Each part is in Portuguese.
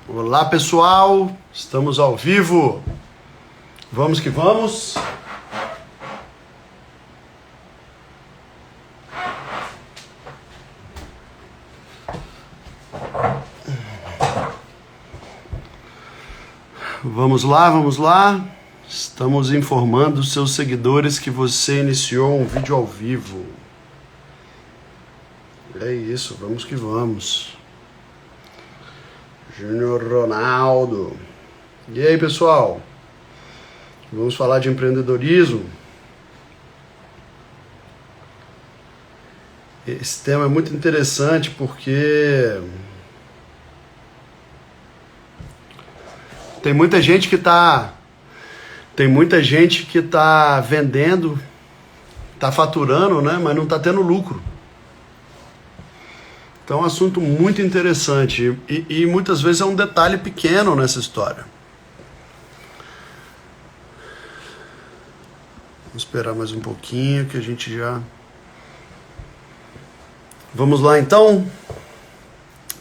Olá pessoal, estamos ao vivo, vamos que vamos. Vamos lá, estamos informando seus seguidores que você iniciou um vídeo ao vivo. É isso, vamos que vamos. Júnior Ronaldo. E aí, pessoal? Vamos falar de empreendedorismo. Esse tema é muito interessante porque tem muita gente que tá vendendo, tá faturando, né, mas não tá tendo lucro. Então é um assunto muito interessante e muitas vezes é um detalhe pequeno nessa história. Vamos esperar mais um pouquinho que a gente já... Vamos lá então?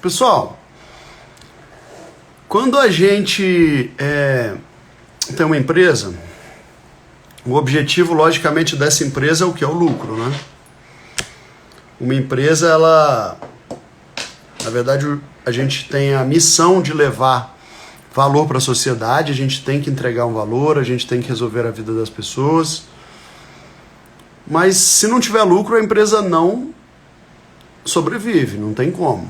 Pessoal, quando a gente tem uma empresa, o objetivo, logicamente, dessa empresa é o que? É o lucro, né? Uma empresa, ela... Na verdade, a gente tem a missão de levar valor para a sociedade, a gente tem que entregar um valor, a gente tem que resolver a vida das pessoas. Mas se não tiver lucro, a empresa não sobrevive, não tem como.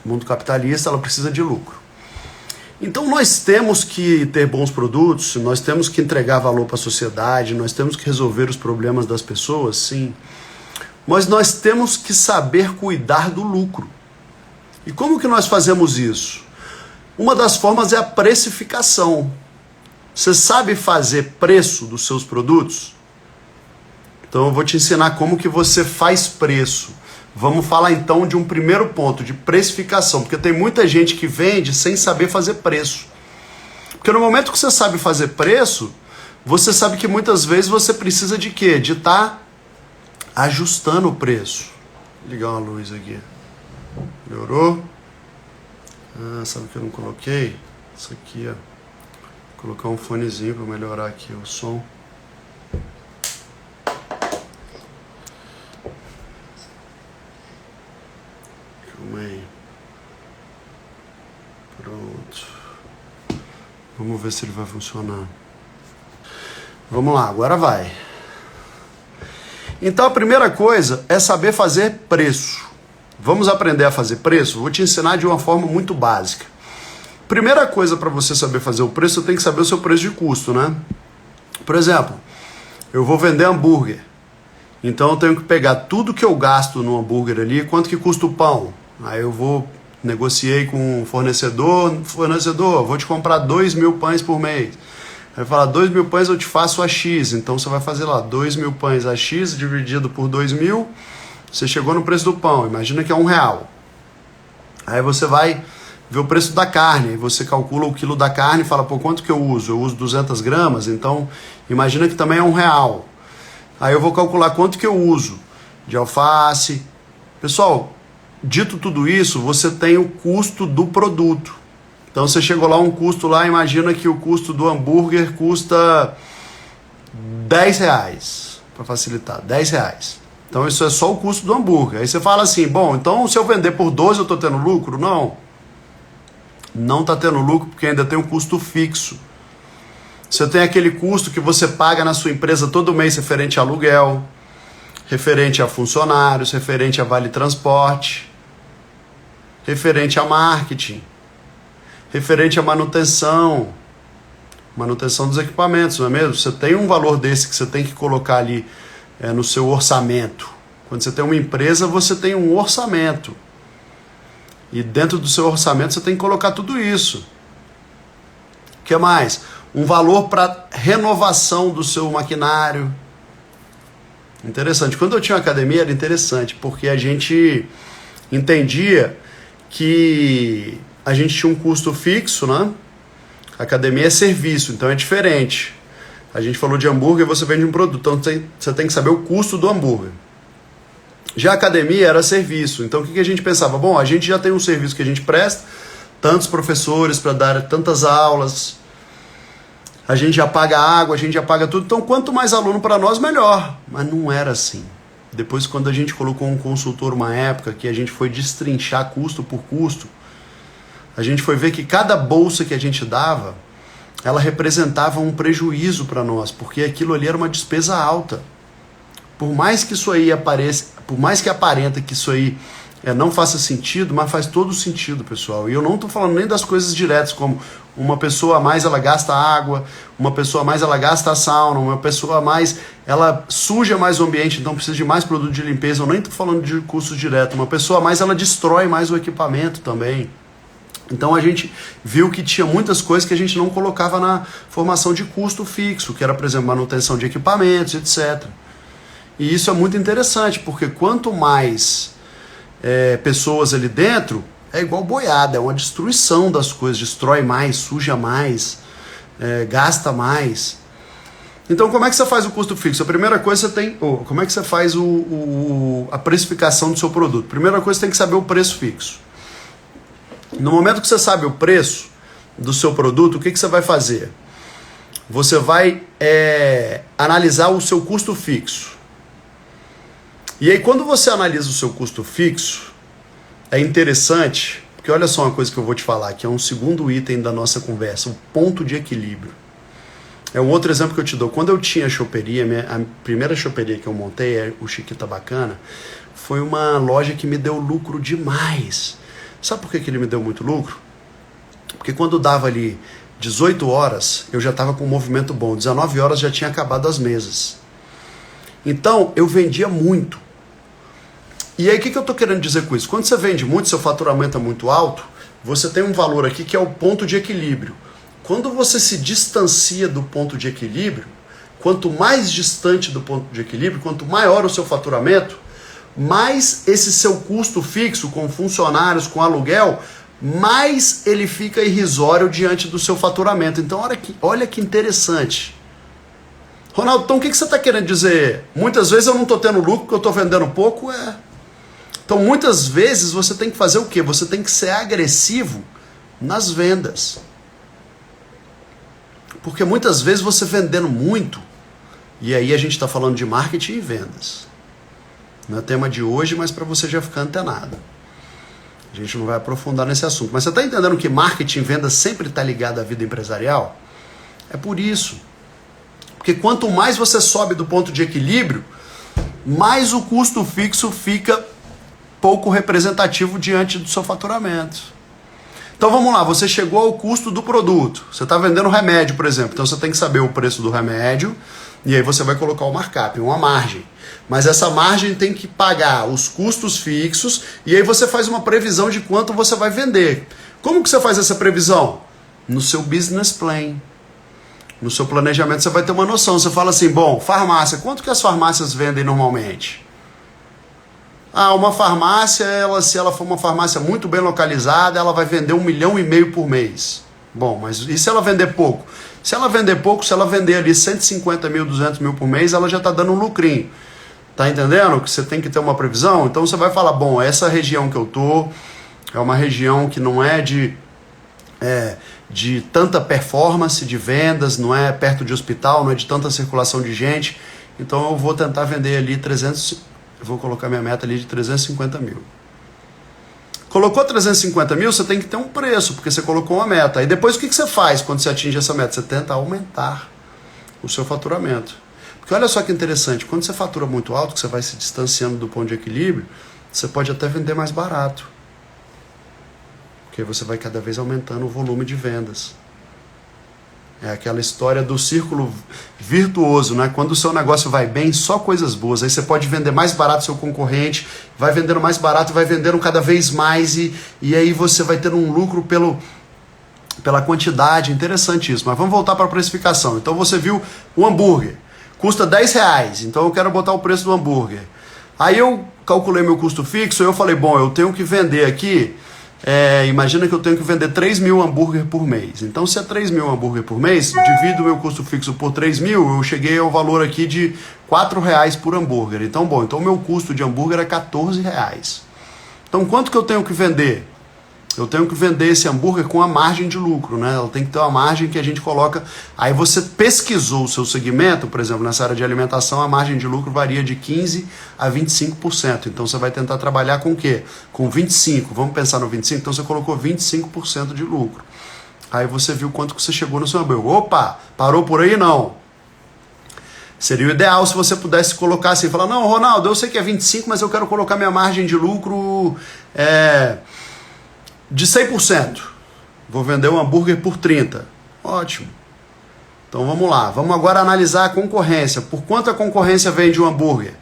No mundo capitalista, ela precisa de lucro. Então nós temos que ter bons produtos, nós temos que entregar valor para a sociedade, nós temos que resolver os problemas das pessoas, sim. Mas nós temos que saber cuidar do lucro. E como que nós fazemos isso? Uma das formas é a precificação. Você sabe fazer preço dos seus produtos? Então eu vou te ensinar como que você faz preço. Vamos falar então de um primeiro ponto, de precificação, porque tem muita gente que vende sem saber fazer preço. Porque no momento que você sabe fazer preço, você sabe que muitas vezes você precisa de quê? De estar ajustando o preço. Vou ligar uma luz aqui. Melhorou? Ah, sabe o que eu não coloquei? Isso aqui, ó. Vou colocar um fonezinho para melhorar aqui o som. Calma aí. Pronto. Vamos ver se ele vai funcionar. Vamos lá, agora vai. Então a primeira coisa é saber fazer preço. Vamos aprender a fazer preço? Vou te ensinar de uma forma muito básica. Primeira coisa para você saber fazer o preço, você tem que saber o seu preço de custo, né? Por exemplo, eu vou vender hambúrguer. Então eu tenho que pegar tudo que eu gasto no hambúrguer ali, quanto que custa o pão. Aí eu negociei com o fornecedor, vou te comprar 2.000 pães por mês. Aí fala, 2.000 pães eu te faço a X, então você vai fazer lá 2.000 pães a X dividido por 2.000, você chegou no preço do pão, imagina que é R$1. Aí você vai ver o preço da carne, aí você calcula o quilo da carne e fala, pô, quanto que eu uso? Eu uso 200 gramas, então imagina que também é R$1. Aí eu vou calcular quanto que eu uso de alface. Pessoal, dito tudo isso, você tem o custo do produto. Então você chegou lá, um custo lá, imagina que o custo do hambúrguer custa R$10, para facilitar, R$10. Então isso é só o custo do hambúrguer. Aí você fala assim, bom, então se eu vender por 12 eu estou tendo lucro? Não. Não está tendo lucro porque ainda tem um custo fixo. Você tem aquele custo que você paga na sua empresa todo mês referente a aluguel, referente a funcionários, referente a vale transporte, referente a marketing, referente à manutenção dos equipamentos, não é mesmo? Você tem um valor desse que você tem que colocar ali no seu orçamento. Quando você tem uma empresa, você tem um orçamento. E dentro do seu orçamento você tem que colocar tudo isso. O que mais? Um valor para renovação do seu maquinário. Interessante. Quando eu tinha uma academia era interessante, porque a gente entendia que a gente tinha um custo fixo, né? A academia é serviço, então é diferente. A gente falou de hambúrguer, você vende um produto, então você tem que saber o custo do hambúrguer. Já a academia era serviço, então o que a gente pensava? Bom, a gente já tem um serviço que a gente presta, tantos professores para dar tantas aulas, a gente já paga água, a gente já paga tudo, então quanto mais aluno para nós, melhor. Mas não era assim. Depois, quando a gente colocou um consultor uma época, que a gente foi destrinchar custo por custo, a gente foi ver que cada bolsa que a gente dava, ela representava um prejuízo para nós, porque aquilo ali era uma despesa alta. Por mais que isso aí apareça, por mais que aparenta que isso aí não faça sentido, mas faz todo sentido, pessoal. E eu não estou falando nem das coisas diretas, como uma pessoa a mais ela gasta água, uma pessoa a mais ela gasta sauna, uma pessoa a mais ela suja mais o ambiente, então precisa de mais produto de limpeza. Eu nem estou falando de custos diretos. Uma pessoa a mais ela destrói mais o equipamento também. Então a gente viu que tinha muitas coisas que a gente não colocava na formação de custo fixo, que era, por exemplo, manutenção de equipamentos, etc. E isso é muito interessante, porque quanto mais pessoas ali dentro, é igual boiada, é uma destruição das coisas, destrói mais, suja mais, gasta mais. Então como é que você faz o custo fixo? A primeira coisa você tem, como é que você faz a precificação do seu produto? Primeira coisa você tem que saber o preço fixo. No momento que você sabe o preço do seu produto, o que você vai fazer? Você vai analisar o seu custo fixo. E aí quando você analisa o seu custo fixo, é interessante, porque olha só uma coisa que eu vou te falar, que é um segundo item da nossa conversa, o ponto de equilíbrio. É um outro exemplo que eu te dou. Quando eu tinha a choperia, a primeira choperia que eu montei, o Chiquita Bacana, foi uma loja que me deu lucro demais. Sabe por que ele me deu muito lucro? Porque quando dava ali 18 horas, eu já estava com um movimento bom. 19 horas já tinha acabado as mesas. Então, eu vendia muito. E aí, o que eu estou querendo dizer com isso? Quando você vende muito, seu faturamento é muito alto, você tem um valor aqui que é o ponto de equilíbrio. Quando você se distancia do ponto de equilíbrio, quanto mais distante do ponto de equilíbrio, quanto maior o seu faturamento, mais esse seu custo fixo com funcionários, com aluguel, mais ele fica irrisório diante do seu faturamento. Então olha que interessante. Ronaldo, então o que você está querendo dizer? Muitas vezes eu não estou tendo lucro porque eu estou vendendo pouco? Então muitas vezes você tem que fazer o quê? Você tem que ser agressivo nas vendas. Porque muitas vezes você vendendo muito, e aí a gente está falando de marketing e vendas. Não é o tema de hoje, mas para você já ficar antenado. A gente não vai aprofundar nesse assunto. Mas você está entendendo que marketing e venda sempre está ligado à vida empresarial? É por isso. Porque quanto mais você sobe do ponto de equilíbrio, mais o custo fixo fica pouco representativo diante do seu faturamento. Então vamos lá, você chegou ao custo do produto. Você está vendendo remédio, por exemplo. Então você tem que saber o preço do remédio e aí você vai colocar o markup, uma margem. Mas essa margem tem que pagar os custos fixos e aí você faz uma previsão de quanto você vai vender. Como que você faz essa previsão? No seu business plan. No seu planejamento você vai ter uma noção. Você fala assim, bom, farmácia, quanto que as farmácias vendem normalmente? Uma farmácia, se ela for uma farmácia muito bem localizada, ela vai vender 1,5 milhão por mês. Bom, mas e se ela vender pouco? Se ela vender pouco, se ela vender ali 150 mil, 200 mil por mês, ela já está dando um lucrinho. Tá entendendo? Que você tem que ter uma previsão. Então você vai falar, bom, essa região que eu tô é uma região que não é de tanta performance de vendas, não é perto de hospital, não é de tanta circulação de gente. Então eu vou tentar vender ali 300, eu vou colocar minha meta ali de 350 mil. Colocou 350 mil, você tem que ter um preço, porque você colocou uma meta. E depois o que você faz quando você atinge essa meta? Você tenta aumentar o seu faturamento. Porque olha só que interessante, quando você fatura muito alto, que você vai se distanciando do ponto de equilíbrio, você pode até vender mais barato. Porque você vai cada vez aumentando o volume de vendas. É aquela história do círculo virtuoso, né? Quando o seu negócio vai bem, só coisas boas. Aí você pode vender mais barato seu concorrente, vai vendendo mais barato, vai vendendo cada vez mais e aí você vai ter um lucro pela quantidade. Interessante isso. Mas vamos voltar para a precificação. Então você viu o hambúrguer. Custa R$10, então eu quero botar o preço do hambúrguer. Aí eu calculei meu custo fixo e eu falei, bom, eu tenho que vender aqui, imagina que eu tenho que vender 3 mil hambúrguer por mês. Então se é 3 mil hambúrguer por mês, divido o meu custo fixo por 3 mil, eu cheguei ao valor aqui de R$4 por hambúrguer. Então, então o meu custo de hambúrguer é R$14. Então quanto que eu tenho que vender? eu tenho que vender esse hambúrguer com a margem de lucro, né? Ela tem que ter uma margem que a gente coloca. Aí você pesquisou o seu segmento, por exemplo, nessa área de alimentação, a margem de lucro varia de 15% a 25%. Então você vai tentar trabalhar com o quê? Com 25%. Vamos pensar no 25%? Então você colocou 25% de lucro. Aí você viu quanto que você chegou no seu hambúrguer. Opa, parou por aí? Não. Seria o ideal se você pudesse colocar assim, falar, não, Ronaldo, eu sei que é 25%, mas eu quero colocar minha margem de lucro de 100%. Vou vender um hambúrguer por 30%. Ótimo. Então vamos lá. Vamos agora analisar a concorrência. Por quanto a concorrência vende um hambúrguer?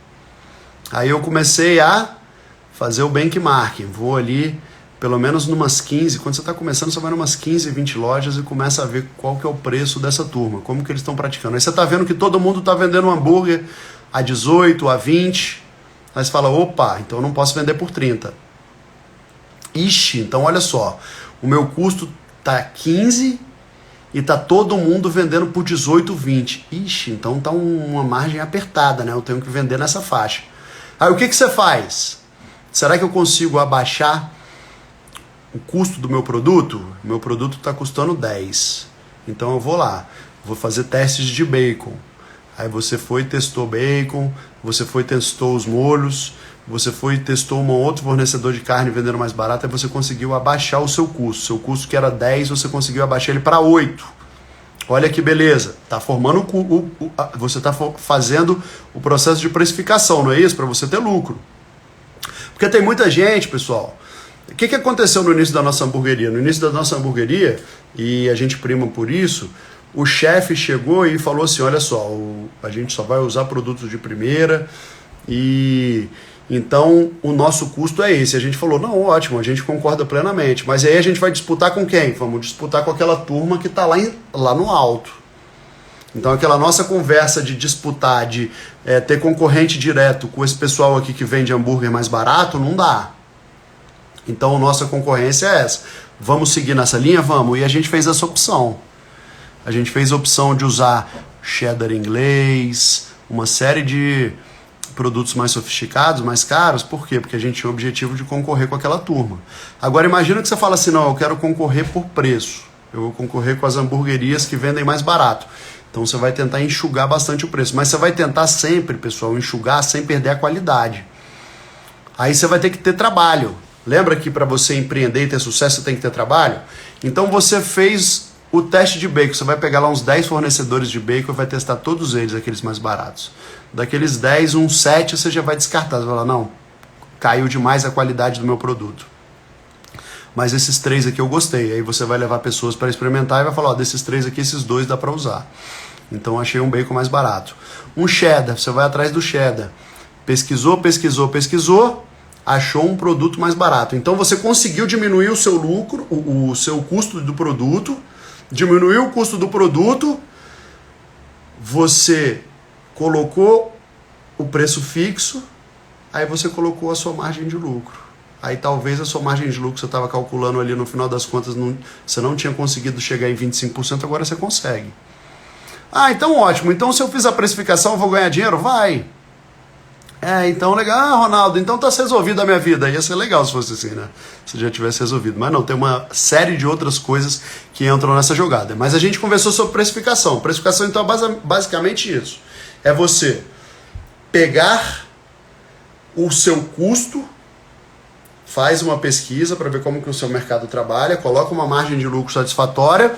Aí eu comecei a fazer o benchmarking. Vou ali, pelo menos numas 15. Quando você está começando, você vai numas 15, 20 lojas e começa a ver qual que é o preço dessa turma. Como que eles estão praticando. Aí você está vendo que todo mundo está vendendo um hambúrguer a 18, a 20. Aí você fala, opa, então eu não posso vender por 30. Ixi, então olha só, o meu custo tá 15 e tá todo mundo vendendo por 18, 20. Ixi, então tá uma margem apertada, né? Eu tenho que vender nessa faixa. Aí o que você faz? Será que eu consigo abaixar o custo do meu produto? Meu produto está custando 10. Então eu vou lá, vou fazer testes de bacon. Aí você foi e testou bacon, você foi e testou os molhos, você foi e testou um outro fornecedor de carne vendendo mais barato, aí você conseguiu abaixar o seu custo. Seu custo que era 10, você conseguiu abaixar ele para 8. Olha que beleza. Tá formando você está fazendo o processo de precificação, não é isso? Para você ter lucro. Porque tem muita gente, pessoal. O que aconteceu no início da nossa hamburgueria? No início da nossa hamburgueria, e a gente prima por isso, o chefe chegou e falou assim, olha só, a gente só vai usar produtos de primeira e então o nosso custo é esse. A gente falou, não, ótimo, a gente concorda plenamente, mas aí a gente vai disputar com quem? Vamos disputar com aquela turma que está lá no alto. Então aquela nossa conversa de disputar, de ter concorrente direto com esse pessoal aqui que vende hambúrguer mais barato, não dá. Então a nossa concorrência é essa. Vamos seguir nessa linha? Vamos. E a gente fez essa opção. A gente fez a opção de usar cheddar inglês, uma série de produtos mais sofisticados, mais caros. Por quê? Porque a gente tinha o objetivo de concorrer com aquela turma. Agora imagina que você fala assim, não, eu quero concorrer por preço. Eu vou concorrer com as hamburguerias que vendem mais barato. Então você vai tentar enxugar bastante o preço. Mas você vai tentar sempre, pessoal, enxugar sem perder a qualidade. Aí você vai ter que ter trabalho. Lembra que para você empreender e ter sucesso você tem que ter trabalho? Então você fez o teste de bacon. Você vai pegar lá uns 10 fornecedores de bacon e vai testar todos eles, aqueles mais baratos. Daqueles 10, uns 7 você já vai descartar. Você vai falar, não, caiu demais a qualidade do meu produto. Mas esses 3 aqui eu gostei. Aí você vai levar pessoas para experimentar e vai falar, ó, desses 3 aqui, esses 2 dá para usar. Então achei um bacon mais barato. Um cheddar, você vai atrás do cheddar. Pesquisou, achou um produto mais barato. Então você conseguiu diminuir o seu lucro, o seu custo do produto, diminuiu o custo do produto, você colocou o preço fixo, aí você colocou a sua margem de lucro. Aí talvez a sua margem de lucro que você estava calculando ali no final das contas, você não tinha conseguido chegar em 25%, agora você consegue. Ah, então ótimo. Então se eu fiz a precificação eu vou ganhar dinheiro? Vai. Então legal. Ah, Ronaldo, então tá resolvido a minha vida. Ia ser legal se fosse assim, né? Se já tivesse resolvido. Mas não, tem uma série de outras coisas que entram nessa jogada. Mas a gente conversou sobre precificação. Precificação, então, é basicamente isso. É você pegar o seu custo, faz uma pesquisa para ver como que o seu mercado trabalha, coloca uma margem de lucro satisfatória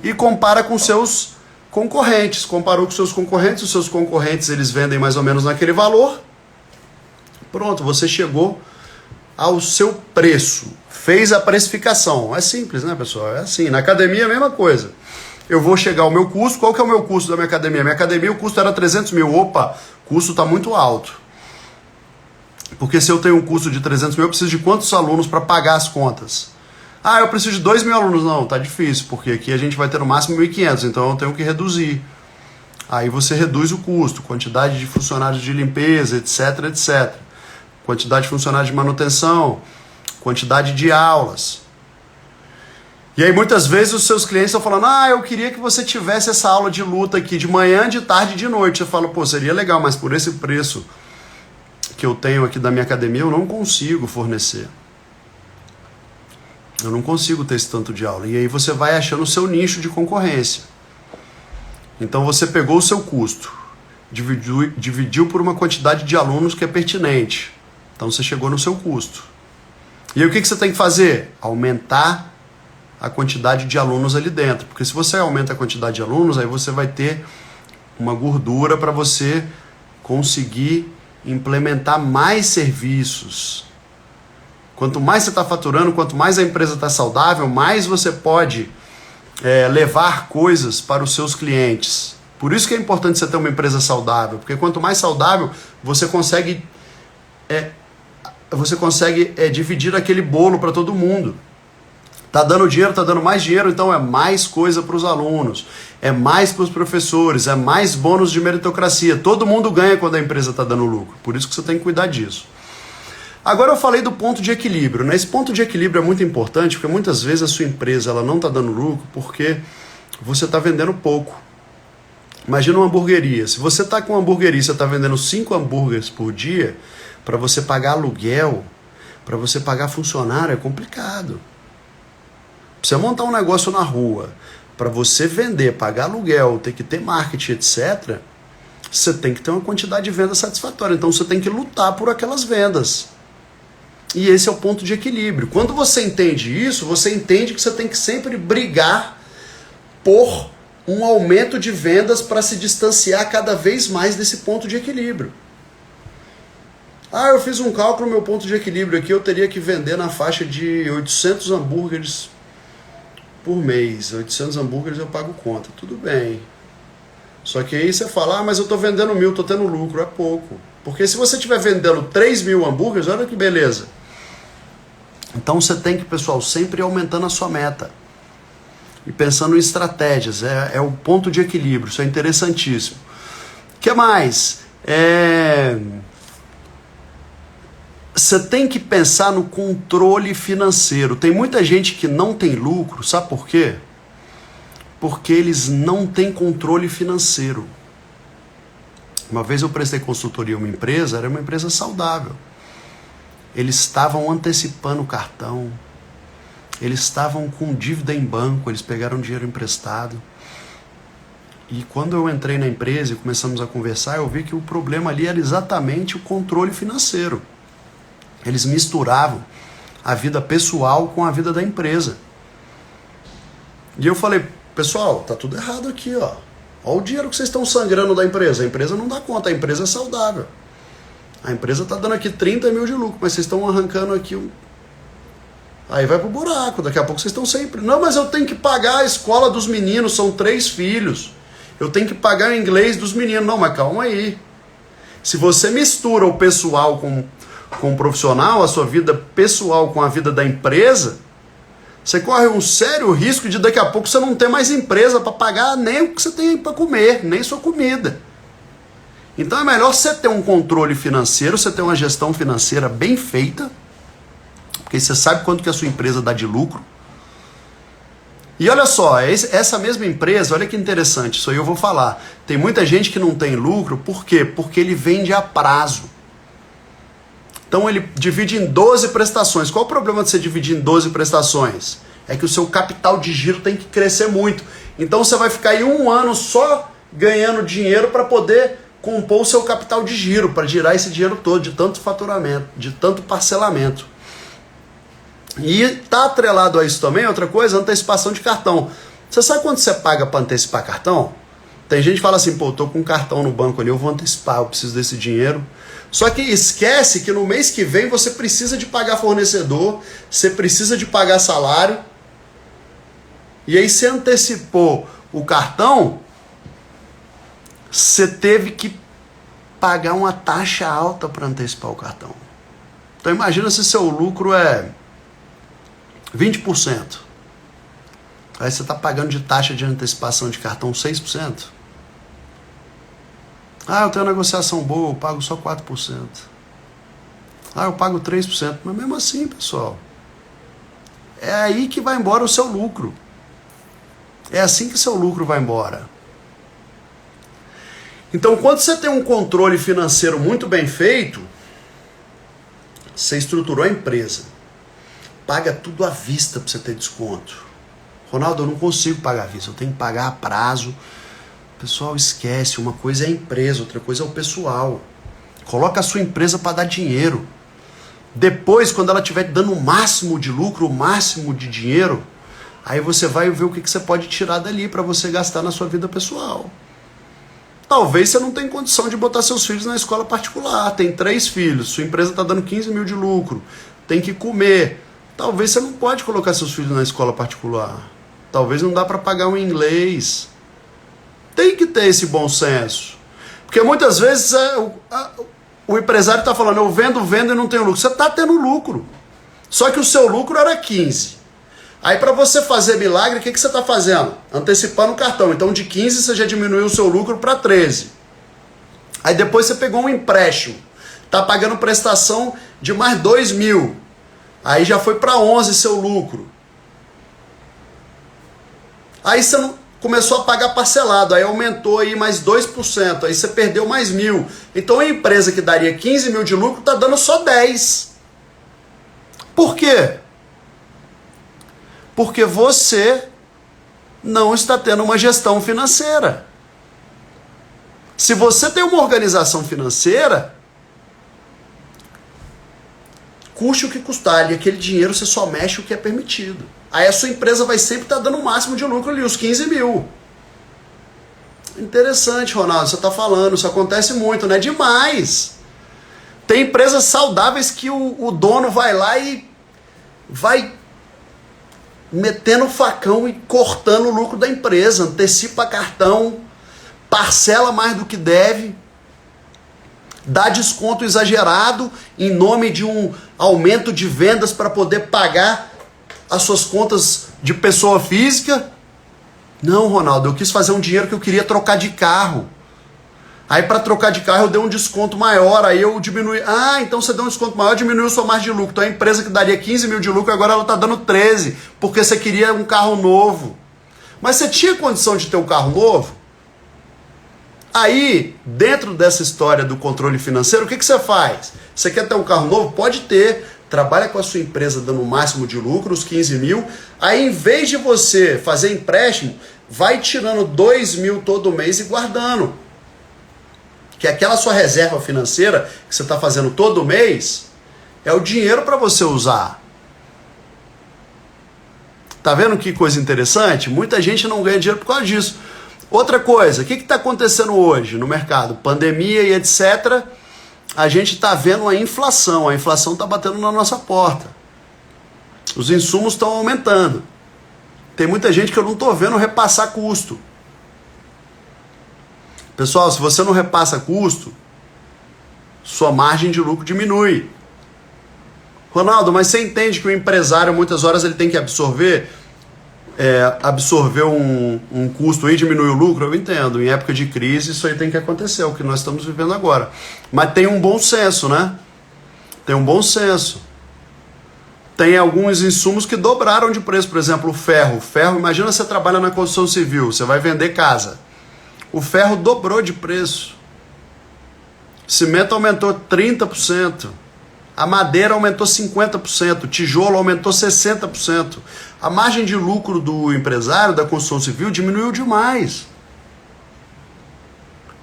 e compara com seus concorrentes. Comparou com seus concorrentes, os seus concorrentes eles vendem mais ou menos naquele valor. Pronto, você chegou ao seu preço, fez a precificação. É simples, né, pessoal? É assim, na academia é a mesma coisa. Eu vou chegar ao meu custo, qual que é o meu custo da minha academia? Minha academia, o custo era 300 mil. Opa, o custo está muito alto. Porque se eu tenho um custo de 300 mil, eu preciso de quantos alunos para pagar as contas? Ah, eu preciso de 2 mil alunos. Não, tá difícil, porque aqui a gente vai ter no máximo 1.500, então eu tenho que reduzir. Aí você reduz o custo, quantidade de funcionários de limpeza, etc, etc. Quantidade de funcionários de manutenção, quantidade de aulas. E aí muitas vezes os seus clientes estão falando, ah, eu queria que você tivesse essa aula de luta aqui de manhã, de tarde e de noite. Eu falo, pô, seria legal, mas por esse preço que eu tenho aqui da minha academia, eu não consigo fornecer. Eu não consigo ter esse tanto de aula. E aí você vai achando o seu nicho de concorrência. Então você pegou o seu custo, dividiu por uma quantidade de alunos que é pertinente. Então você chegou no seu custo. E aí o que você tem que fazer? Aumentar a quantidade de alunos ali dentro. Porque se você aumenta a quantidade de alunos, aí você vai ter uma gordura para você conseguir implementar mais serviços. Quanto mais você está faturando, quanto mais a empresa está saudável, mais você pode levar coisas para os seus clientes. Por isso que é importante você ter uma empresa saudável, porque quanto mais saudável, você consegue dividir aquele bolo para todo mundo. Tá dando dinheiro, tá dando mais dinheiro, então é mais coisa para os alunos, é mais para os professores, é mais bônus de meritocracia. Todo mundo ganha quando a empresa está dando lucro. Por isso que você tem que cuidar disso. Agora eu falei do ponto de equilíbrio, né? Esse ponto de equilíbrio é muito importante, porque muitas vezes a sua empresa ela não está dando lucro porque você está vendendo pouco. Imagina uma hamburgueria. Se você está com uma hamburgueria e você está vendendo 5 hambúrgueres por dia, para você pagar aluguel, para você pagar funcionário, é complicado. Pra você montar um negócio na rua, para você vender, pagar aluguel, ter que ter marketing, etc., você tem que ter uma quantidade de vendas satisfatória. Então você tem que lutar por aquelas vendas. E esse é o ponto de equilíbrio. Quando você entende isso, você entende que você tem que sempre brigar por um aumento de vendas para se distanciar cada vez mais desse ponto de equilíbrio. Eu fiz um cálculo, meu ponto de equilíbrio aqui, eu teria que vender na faixa de 800 hambúrgueres por mês. 800 hambúrgueres eu pago conta. Tudo bem. Só que aí você fala, mas eu estou vendendo 1.000, estou tendo lucro. É pouco. Porque se você estiver vendendo 3.000 hambúrgueres, olha que beleza. Então você tem que, pessoal, sempre ir aumentando a sua meta. E pensando em estratégias. É o ponto de equilíbrio. Isso é interessantíssimo. O que mais? Você tem que pensar no controle financeiro. Tem muita gente que não tem lucro, sabe por quê? Porque eles não têm controle financeiro. Uma vez eu prestei consultoria a uma empresa, era uma empresa saudável. Eles estavam antecipando o cartão, eles estavam com dívida em banco, eles pegaram dinheiro emprestado. E quando eu entrei na empresa e começamos a conversar, eu vi que o problema ali era exatamente o controle financeiro. Eles misturavam a vida pessoal com a vida da empresa. E eu falei, pessoal, tá tudo errado aqui, ó. Olha o dinheiro que vocês estão sangrando da empresa. A empresa não dá conta, a empresa é saudável. A empresa tá dando aqui 30 mil de lucro, mas vocês estão arrancando aqui Aí vai pro buraco, daqui a pouco vocês estão sempre... Não, mas eu tenho que pagar a escola dos meninos, são 3 filhos. Eu tenho que pagar o inglês dos meninos. Não, mas calma aí. Se você mistura o pessoal com o profissional, a sua vida pessoal com a vida da empresa, você corre um sério risco de daqui a pouco você não ter mais empresa para pagar nem o que você tem para comer, nem sua comida. Então é melhor você ter um controle financeiro, você ter uma gestão financeira bem feita, porque você sabe quanto que a sua empresa dá de lucro. E olha só, essa mesma empresa, olha que interessante, isso aí eu vou falar. Tem muita gente que não tem lucro, por quê? Porque ele vende a prazo. Então ele divide em 12 prestações. Qual o problema de você dividir em 12 prestações? É que o seu capital de giro tem que crescer muito. Então você vai ficar aí 1 ano só ganhando dinheiro para poder compor o seu capital de giro, para girar esse dinheiro todo, de tanto faturamento, de tanto parcelamento. E está atrelado a isso também, outra coisa, antecipação de cartão. Você sabe quanto você paga para antecipar cartão? Tem gente que fala assim, pô, eu tô com um cartão no banco ali, eu vou antecipar, eu preciso desse dinheiro. Só que esquece que no mês que vem você precisa de pagar fornecedor, você precisa de pagar salário. E aí você antecipou o cartão, você teve que pagar uma taxa alta para antecipar o cartão. Então imagina se seu lucro é 20%. Aí você está pagando de taxa de antecipação de cartão 6%. Eu tenho uma negociação boa, eu pago só 4%. Eu pago 3%. Mas mesmo assim, pessoal, é aí que vai embora o seu lucro. É assim que seu lucro vai embora. Então, quando você tem um controle financeiro muito bem feito, você estruturou a empresa. paga tudo à vista para você ter desconto. Ronaldo, eu não consigo pagar à vista, eu tenho que pagar a prazo. O pessoal esquece, uma coisa é a empresa, outra coisa é o pessoal. Coloca a sua empresa para dar dinheiro. Depois, quando ela estiver dando o máximo de lucro, o máximo de dinheiro, aí você vai ver o que você pode tirar dali para você gastar na sua vida pessoal. Talvez você não tenha condição de botar seus filhos na escola particular. Tem 3 filhos, sua empresa está dando 15 mil de lucro, tem que comer. Talvez você não pode colocar seus filhos na escola particular. Talvez não dá para pagar um inglês. Tem que ter esse bom senso. Porque muitas vezes o empresário está falando, eu vendo e não tenho lucro. Você está tendo lucro. Só que o seu lucro era 15. Aí para você fazer milagre, o que você está fazendo? Antecipando o cartão. Então de 15 você já diminuiu o seu lucro para 13. Aí depois você pegou um empréstimo. Está pagando prestação de mais 2 mil. Aí já foi para 11 seu lucro. Aí você não começou a pagar parcelado. Aí aumentou aí mais 2%. Aí você perdeu mais 1.000. Então a empresa que daria 15 mil de lucro está dando só 10. Por quê? Porque você não está tendo uma gestão financeira. Se você tem uma organização financeira, custe o que custar, e aquele dinheiro você só mexe o que é permitido. Aí a sua empresa vai sempre estar dando o máximo de lucro ali, os 15 mil. Interessante, Ronaldo, você está falando, isso acontece muito, né? Demais. Tem empresas saudáveis que o dono vai lá e vai metendo o facão e cortando o lucro da empresa, antecipa cartão, parcela mais do que deve, dá desconto exagerado em nome de um aumento de vendas para poder pagar as suas contas de pessoa física. Não, Ronaldo, eu quis fazer um dinheiro que eu queria trocar de carro. Aí para trocar de carro eu dei um desconto maior, aí eu diminui. Ah, então você deu um desconto maior, diminuiu sua margem de lucro. Então a empresa que daria 15 mil de lucro, agora ela está dando 13, porque você queria um carro novo. Mas você tinha condição de ter um carro novo? Aí, dentro dessa história do controle financeiro, o que você faz? Você quer ter um carro novo? Pode ter. Trabalha com a sua empresa dando o máximo de lucro, os 15 mil. Aí, em vez de você fazer empréstimo, vai tirando 2 mil todo mês e guardando. Que aquela sua reserva financeira que você está fazendo todo mês é o dinheiro para você usar. Tá vendo que coisa interessante? Muita gente não ganha dinheiro por causa disso. Outra coisa, o que está acontecendo hoje no mercado? Pandemia e etc. A gente está vendo a inflação está batendo na nossa porta. Os insumos estão aumentando. Tem muita gente que eu não estou vendo repassar custo. Pessoal, se você não repassa custo, sua margem de lucro diminui. Ronaldo, mas você entende que o empresário, muitas horas, ele tem que absorver um custo e diminuir o lucro? Eu entendo. Em época de crise, isso aí tem que acontecer, é o que nós estamos vivendo agora. Mas tem um bom senso, né? Tem um bom senso. Tem alguns insumos que dobraram de preço. Por exemplo, o ferro. Imagina você trabalha na construção civil, você vai vender casa. O ferro dobrou de preço. O cimento aumentou 30%. A madeira aumentou 50%. O tijolo aumentou 60%. A margem de lucro do empresário da construção civil diminuiu demais.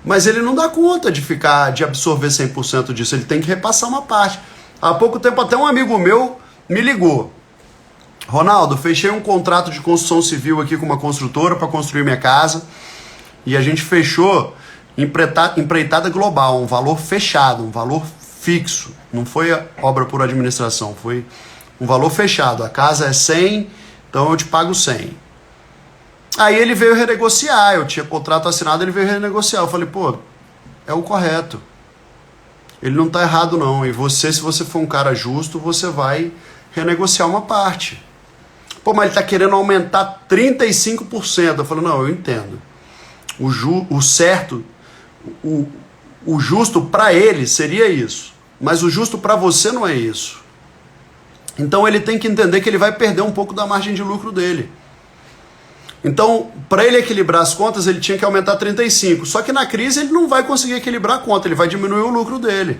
Mas ele não dá conta de absorver 100% disso. Ele tem que repassar uma parte. Há pouco tempo até um amigo meu me ligou. Ronaldo, fechei um contrato de construção civil aqui com uma construtora para construir minha casa. E a gente fechou empreitada global, um valor fechado, um valor fixo. Não foi obra por administração, foi um valor fechado. A casa é 100, então eu te pago 100. Aí ele veio renegociar, eu tinha contrato assinado, ele veio renegociar. Eu falei, pô, é o correto. Ele não tá errado não. E você, se você for um cara justo, você vai renegociar uma parte. Pô, mas ele tá querendo aumentar 35%. Eu falei, não, eu entendo. O certo, o justo para ele seria isso, mas o justo para você não é isso. Então ele tem que entender que ele vai perder um pouco da margem de lucro dele. Então, para ele equilibrar as contas, ele tinha que aumentar 35%. Só que na crise ele não vai conseguir equilibrar a conta, ele vai diminuir o lucro dele.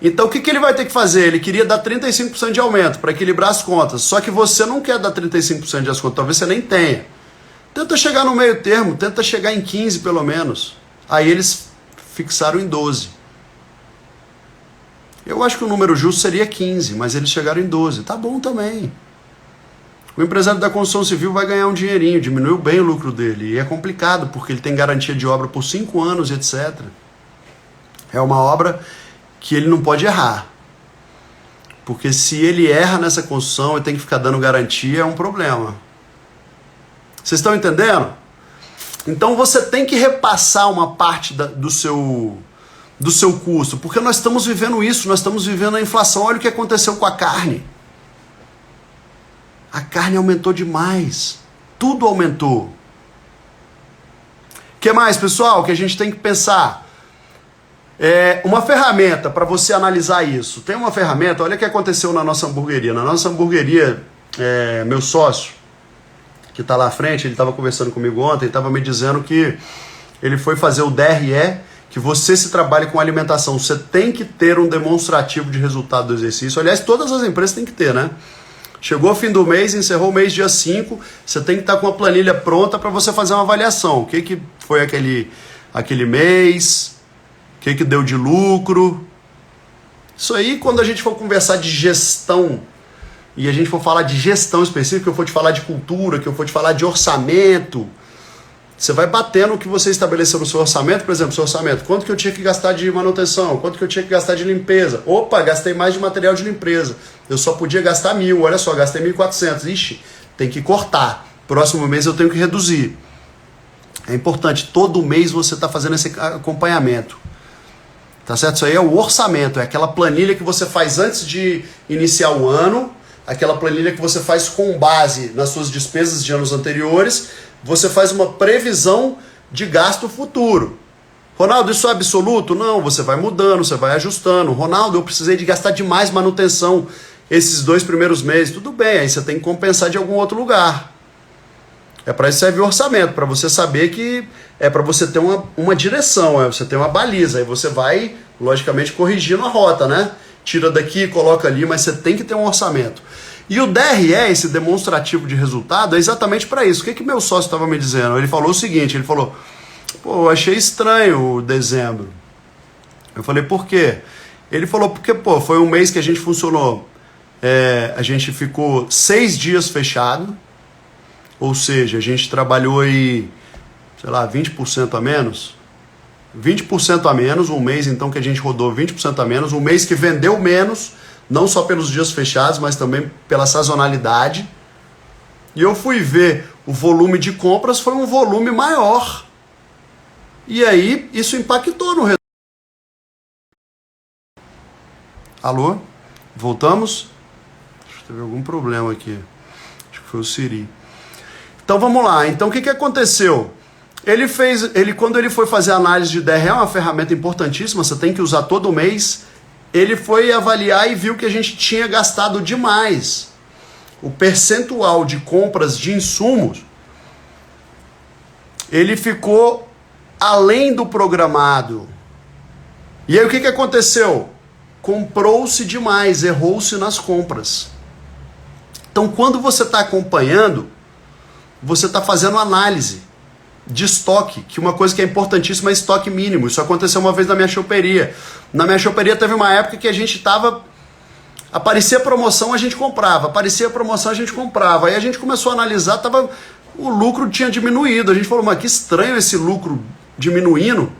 Então o que, que ele vai ter que fazer? Ele queria dar 35% de aumento para equilibrar as contas. Só que você não quer dar 35% de desconto, talvez você nem tenha. Tenta chegar no meio termo, tenta chegar em 15 pelo menos. Aí eles fixaram em 12. Eu acho que o número justo seria 15, mas eles chegaram em 12. Tá bom também. O empresário da construção civil vai ganhar um dinheirinho, diminuiu bem o lucro dele. E é complicado, porque ele tem garantia de obra por 5 anos, etc. É uma obra que ele não pode errar. Porque se ele erra nessa construção e tem que ficar dando garantia, é um problema. Vocês estão entendendo? Então você tem que repassar uma parte do seu custo, porque nós estamos vivendo isso, nós estamos vivendo a inflação. Olha o que aconteceu com a carne. A carne aumentou demais. Tudo aumentou. O que mais, pessoal, que a gente tem que pensar? Uma ferramenta para você analisar isso. Tem uma ferramenta, olha o que aconteceu na nossa hamburgueria. Na nossa hamburgueria, meu sócio, que está lá à frente, ele estava conversando comigo ontem, estava me dizendo que ele foi fazer o DRE, que você se trabalha com alimentação, você tem que ter um demonstrativo de resultado do exercício. Aliás, todas as empresas têm que ter, né? Chegou o fim do mês, encerrou o mês dia 5, você tem que estar com a planilha pronta para você fazer uma avaliação. O que foi aquele mês, o que deu de lucro. Isso aí, quando a gente for conversar de gestão, e a gente for falar de gestão específica, que eu for te falar de cultura, que eu for te falar de orçamento, você vai batendo o que você estabeleceu no seu orçamento. Por exemplo, seu orçamento, quanto que eu tinha que gastar de manutenção, quanto que eu tinha que gastar de limpeza. Opa, gastei mais de material de limpeza, eu só podia gastar 1.000, olha só, gastei 1.400, ixi, tem que cortar, próximo mês eu tenho que reduzir. É importante, todo mês você está fazendo esse acompanhamento. Tá certo? Isso aí é o orçamento, é aquela planilha que você faz antes de iniciar o ano, aquela planilha que você faz com base nas suas despesas de anos anteriores, você faz uma previsão de gasto futuro. Ronaldo, isso é absoluto? Não, você vai mudando, você vai ajustando. Ronaldo, eu precisei de gastar demais manutenção esses 2 primeiros meses. Tudo bem, aí você tem que compensar de algum outro lugar. É para isso que serve o orçamento, para você saber que é para você ter uma direção, você ter uma baliza, aí você vai, logicamente, corrigindo a rota, né? Tira daqui, coloca ali, mas você tem que ter um orçamento. E o DRE, esse demonstrativo de resultado, é exatamente para isso. O que meu sócio estava me dizendo? Ele falou o seguinte, ele falou, pô, eu achei estranho o dezembro. Eu falei, por quê? Ele falou, porque, pô, foi um mês que a gente funcionou, a gente ficou 6 dias fechado, ou seja, a gente trabalhou aí, sei lá, 20% a menos. 20% a menos, um mês então que a gente rodou 20% a menos, um mês que vendeu menos, não só pelos dias fechados, mas também pela sazonalidade. E eu fui ver o volume de compras, foi um volume maior. E aí, isso impactou no resultado. Alô? Voltamos? Acho que teve algum problema aqui. Acho que foi o Siri. Então vamos lá. Então o que aconteceu? Quando ele foi fazer a análise de DRE, é uma ferramenta importantíssima, você tem que usar todo mês. Ele foi avaliar e viu que a gente tinha gastado demais. O percentual de compras de insumos, ele ficou além do programado. E aí o que aconteceu? Comprou-se demais, errou-se nas compras. Então quando você está acompanhando, você está fazendo análise de estoque, que uma coisa que é importantíssima é estoque mínimo. Isso aconteceu uma vez na minha choperia. Na minha choperia teve uma época que a gente estava... Aparecia promoção, a gente comprava. Aparecia promoção, a gente comprava. Aí a gente começou a analisar, o lucro tinha diminuído. A gente falou, mas que estranho esse lucro diminuindo.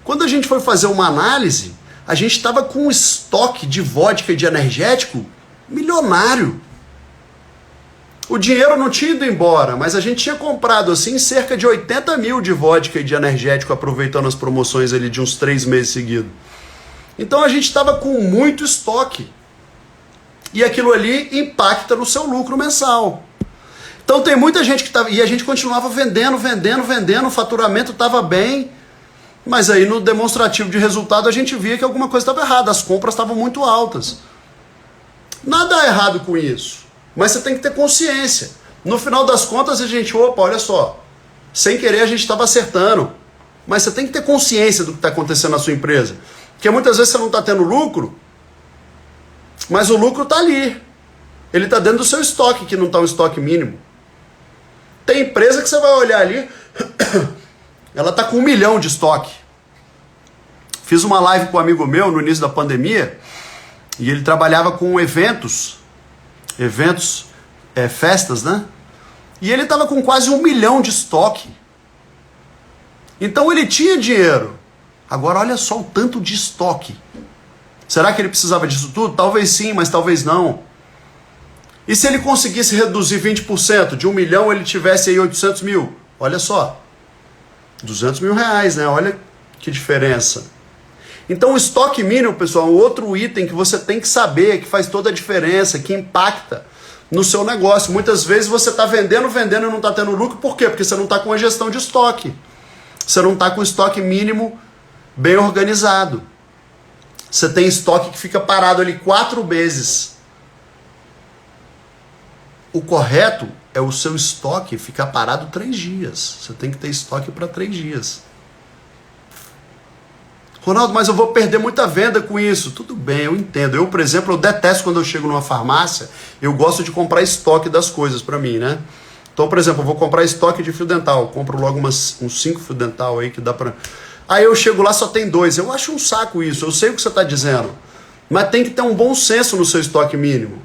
Quando a gente foi fazer uma análise, a gente estava com um estoque de vodka e de energético milionário. O dinheiro não tinha ido embora, mas a gente tinha comprado assim cerca de 80 mil de vodka e de energético, aproveitando as promoções ali de uns 3 meses seguidos. Então a gente estava com muito estoque. E aquilo ali impacta no seu lucro mensal. Então tem muita gente que estava... E a gente continuava vendendo, o faturamento estava bem, mas aí no demonstrativo de resultado a gente via que alguma coisa estava errada, as compras estavam muito altas. Nada errado com isso. Mas você tem que ter consciência. No final das contas, a gente, opa, olha só, sem querer a gente estava acertando. Mas você tem que ter consciência do que está acontecendo na sua empresa. Porque muitas vezes você não está tendo lucro, Mas o lucro está ali. Ele está dentro do seu estoque, que não está um estoque mínimo. Tem empresa que você vai olhar ali, ela está com 1 milhão de estoque. Fiz uma live com um amigo meu no início da pandemia, e ele trabalhava com eventos, festas, né? E ele estava com quase 1 milhão de estoque. Então ele tinha dinheiro. Agora olha só o tanto de estoque. Será que ele precisava disso tudo? Talvez sim, mas talvez não. E se ele conseguisse reduzir 20%, de 1 milhão ele tivesse aí 800 mil? Olha só, 200 mil reais, né? Olha que diferença. Então o estoque mínimo, pessoal, é outro item que você tem que saber, que faz toda a diferença, que impacta no seu negócio. Muitas vezes você está vendendo e não está tendo lucro. Por quê? Porque você não está com a gestão de estoque. Você não está com o estoque mínimo bem organizado. Você tem estoque que fica parado ali 4 meses. O correto é o seu estoque ficar parado 3 dias. Você tem que ter estoque para 3 dias. Ronaldo, mas eu vou perder muita venda com isso. Tudo bem, eu entendo. Eu, por exemplo, eu detesto quando eu chego numa farmácia, eu gosto de comprar estoque das coisas para mim, né? Então, por exemplo, eu vou comprar estoque de fio dental. Eu compro logo uns 5 fio dental aí que dá para... Aí eu chego lá, só tem 2. Eu acho um saco isso. Eu sei o que você está dizendo. Mas tem que ter um bom senso no seu estoque mínimo.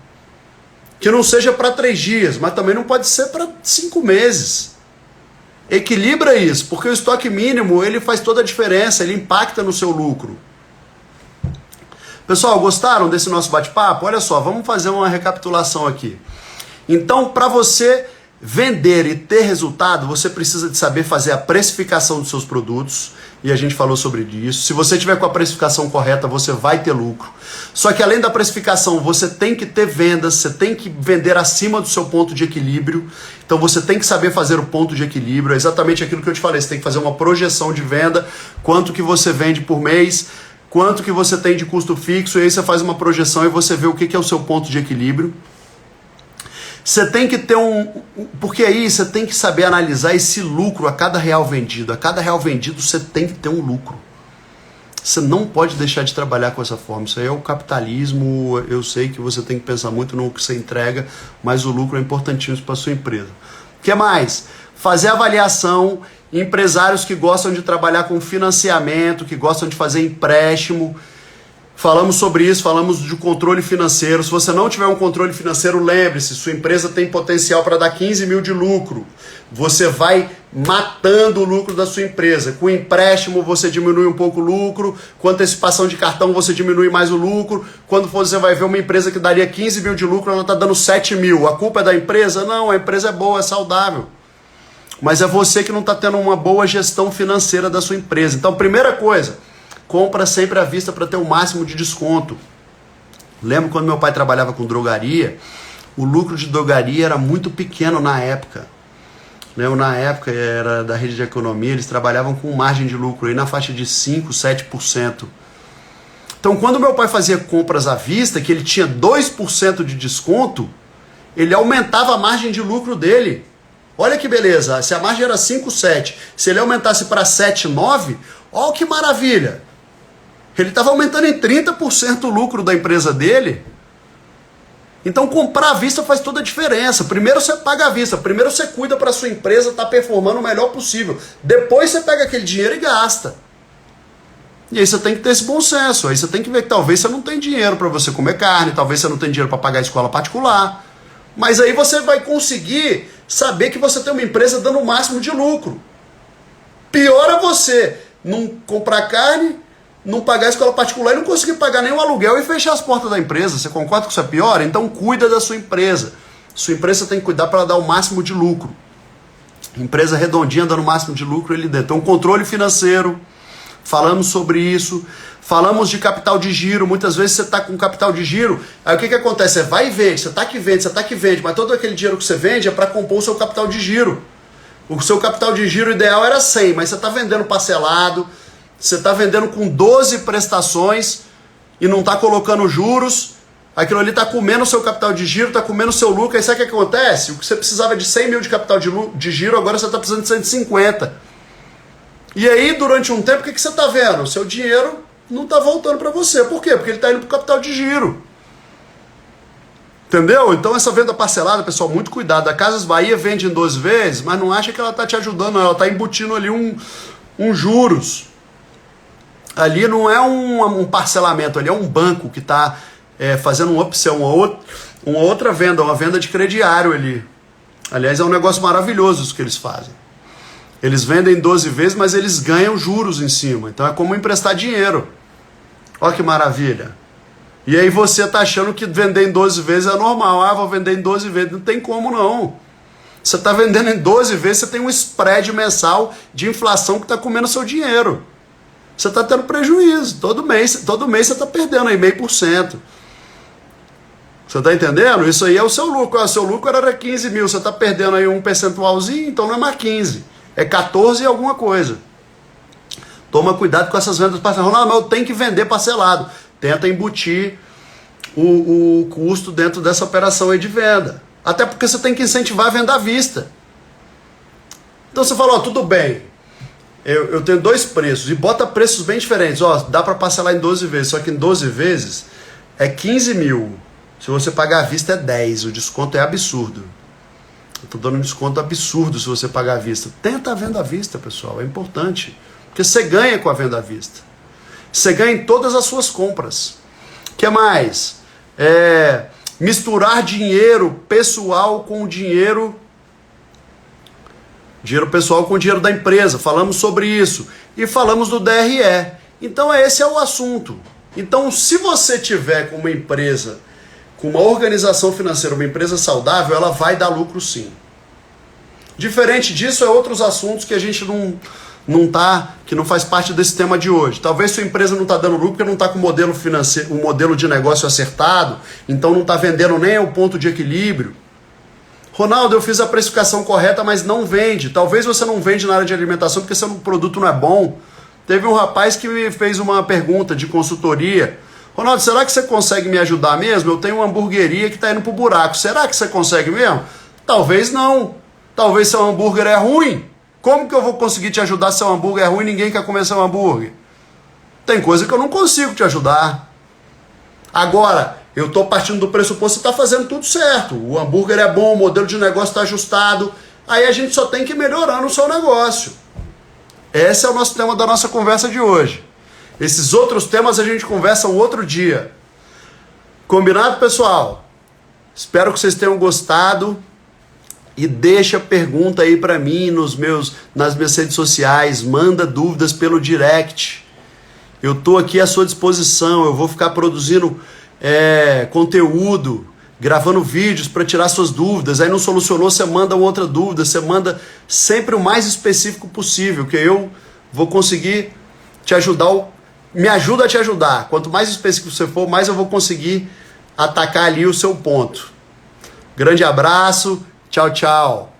Que não seja para 3 dias, mas também não pode ser para 5 meses. Equilibra isso, porque o estoque mínimo, ele faz toda a diferença, ele impacta no seu lucro. Pessoal, gostaram desse nosso bate-papo? Olha só, vamos fazer uma recapitulação aqui. Então, para você vender e ter resultado, você precisa de saber fazer a precificação dos seus produtos, e a gente falou sobre isso. Se você tiver com a precificação correta, você vai ter lucro. Só que além da precificação, você tem que ter vendas, você tem que vender acima do seu ponto de equilíbrio. Então você tem que saber fazer o ponto de equilíbrio, é exatamente aquilo que eu te falei, você tem que fazer uma projeção de venda, quanto que você vende por mês, quanto que você tem de custo fixo, e aí você faz uma projeção e você vê o que é o seu ponto de equilíbrio. Você tem que ter porque aí você tem que saber analisar esse lucro a cada real vendido. A cada real vendido você tem que ter um lucro. Você não pode deixar de trabalhar com essa forma. Isso aí é o capitalismo. Eu sei que você tem que pensar muito no que você entrega, mas o lucro é importantíssimo para a sua empresa. O que mais? Fazer avaliação. Empresários que gostam de trabalhar com financiamento, que gostam de fazer empréstimo. Falamos sobre isso, falamos de controle financeiro. Se você não tiver um controle financeiro, lembre-se, sua empresa tem potencial para dar 15 mil de lucro. Você vai matando o lucro da sua empresa. Com empréstimo você diminui um pouco o lucro, com antecipação de cartão você diminui mais o lucro. Quando você vai ver uma empresa que daria 15 mil de lucro, ela está dando 7 mil. A culpa é da empresa? Não, a empresa é boa, é saudável. Mas é você que não está tendo uma boa gestão financeira da sua empresa. Então, primeira coisa, compra sempre à vista para ter o máximo de desconto. Lembro quando meu pai trabalhava com drogaria, o lucro de drogaria era muito pequeno na época. Na época era da rede de economia, eles trabalhavam com margem de lucro aí na faixa de 5%, 7%. Então quando meu pai fazia compras à vista, que ele tinha 2% de desconto, ele aumentava a margem de lucro dele. Olha que beleza, se a margem era 5, 7, se ele aumentasse para 7, 9, olha que maravilha. Ele estava aumentando em 30% o lucro da empresa dele. Então comprar à vista faz toda a diferença. Primeiro você paga à vista, primeiro você cuida para a sua empresa estar performando o melhor possível. Depois você pega aquele dinheiro e gasta. E aí você tem que ter esse bom senso. Aí você tem que ver que talvez você não tem dinheiro para você comer carne, talvez você não tem dinheiro para pagar a escola particular. Mas aí você vai conseguir saber que você tem uma empresa dando o máximo de lucro. Pior é você não comprar carne, não pagar a escola particular e não conseguir pagar nenhum aluguel e fechar as portas da empresa. Você concorda que isso é pior? Então cuida da sua empresa. Sua empresa tem que cuidar para ela dar o máximo de lucro. Empresa redondinha dando o máximo de lucro ali dentro. Então controle financeiro, falamos sobre isso. Falamos de capital de giro. Muitas vezes você está com capital de giro, aí o que acontece? Você vai e vende, você está que vende, mas todo aquele dinheiro que você vende é para compor o seu capital de giro. O seu capital de giro ideal era 100, mas você está vendendo parcelado, você está vendendo com 12 prestações e não está colocando juros, aquilo ali está comendo o seu capital de giro, está comendo o seu lucro, aí sabe o que acontece? O que você precisava de 100 mil de capital de giro, agora você está precisando de 150. E aí, durante um tempo, o que você está vendo? O seu dinheiro não está voltando para você. Por quê? Porque ele está indo para o capital de giro. Entendeu? Então essa venda parcelada, pessoal, muito cuidado. A Casas Bahia vende em 12 vezes, mas não acha que ela está te ajudando, não. Ela está embutindo ali um juros. Ali não é um parcelamento, ali é um banco que está fazendo um upsell, uma outra venda, uma venda de crediário ali. Aliás, é um negócio maravilhoso isso que eles fazem. Eles vendem 12 vezes, mas eles ganham juros em cima. Então é como emprestar dinheiro. Olha que maravilha. E aí você tá achando que vender em 12 vezes é normal. Ah, vou vender em 12 vezes. Não tem como não. Você tá vendendo em 12 vezes, você tem um spread mensal de inflação que tá comendo seu dinheiro. Você tá tendo prejuízo. Todo mês você tá perdendo aí 0,5%. Você tá entendendo? Isso aí é o seu lucro. O seu lucro era 15 mil. Você tá perdendo aí um percentualzinho, então não é mais 15. É 14 e alguma coisa. Toma cuidado com essas vendas parceladas. Não, mas eu tenho que vender parcelado. Tenta embutir o custo dentro dessa operação aí de venda. Até porque você tem que incentivar a venda à vista. Então você fala, ó, tudo bem, eu tenho 2 preços, e bota preços bem diferentes. Ó, dá para parcelar em 12 vezes, só que em 12 vezes é 15 mil. Se você pagar à vista é 10, o desconto é absurdo. Eu tô dando um desconto absurdo se você pagar à vista. Tenta a venda à vista, pessoal, é importante. Porque você ganha com a venda à vista. Você ganha em todas as suas compras. O que mais? Misturar dinheiro pessoal com dinheiro pessoal com dinheiro da empresa. Falamos sobre isso. E falamos do DRE. Então esse é o assunto. Então se você tiver com uma empresa, com uma organização financeira, uma empresa saudável, ela vai dar lucro sim. Diferente disso é outros assuntos que a gente que não faz parte desse tema de hoje. Talvez sua empresa não está dando lucro porque não está com o modelo financeiro, um modelo de negócio acertado, então não está vendendo nem ao ponto de equilíbrio. Ronaldo, eu fiz a precificação correta, mas não vende. Talvez você não vende na área de alimentação porque seu produto não é bom. Teve um rapaz que me fez uma pergunta de consultoria. Ronaldo, será que você consegue me ajudar mesmo? Eu tenho uma hamburgueria que está indo pro buraco. Será que você consegue mesmo? Talvez não. Talvez seu hambúrguer é ruim. Como que eu vou conseguir te ajudar se seu hambúrguer é ruim e ninguém quer comer seu hambúrguer? Tem coisa que eu não consigo te ajudar. Agora, eu estou partindo do pressuposto que você está fazendo tudo certo. O hambúrguer é bom, o modelo de negócio está ajustado. Aí a gente só tem que ir melhorando o seu negócio. Esse é o nosso tema da nossa conversa de hoje. Esses outros temas a gente conversa um outro dia. Combinado, pessoal? Espero que vocês tenham gostado. E deixa pergunta aí para mim nas minhas redes sociais. Manda dúvidas pelo direct. Eu tô aqui à sua disposição. Eu vou ficar produzindo conteúdo, gravando vídeos para tirar suas dúvidas. Aí não solucionou, você manda uma outra dúvida. Você manda sempre o mais específico possível, que eu vou conseguir te ajudar. Me ajuda a te ajudar. Quanto mais específico você for, mais eu vou conseguir atacar ali o seu ponto. Grande abraço. Tchau, tchau.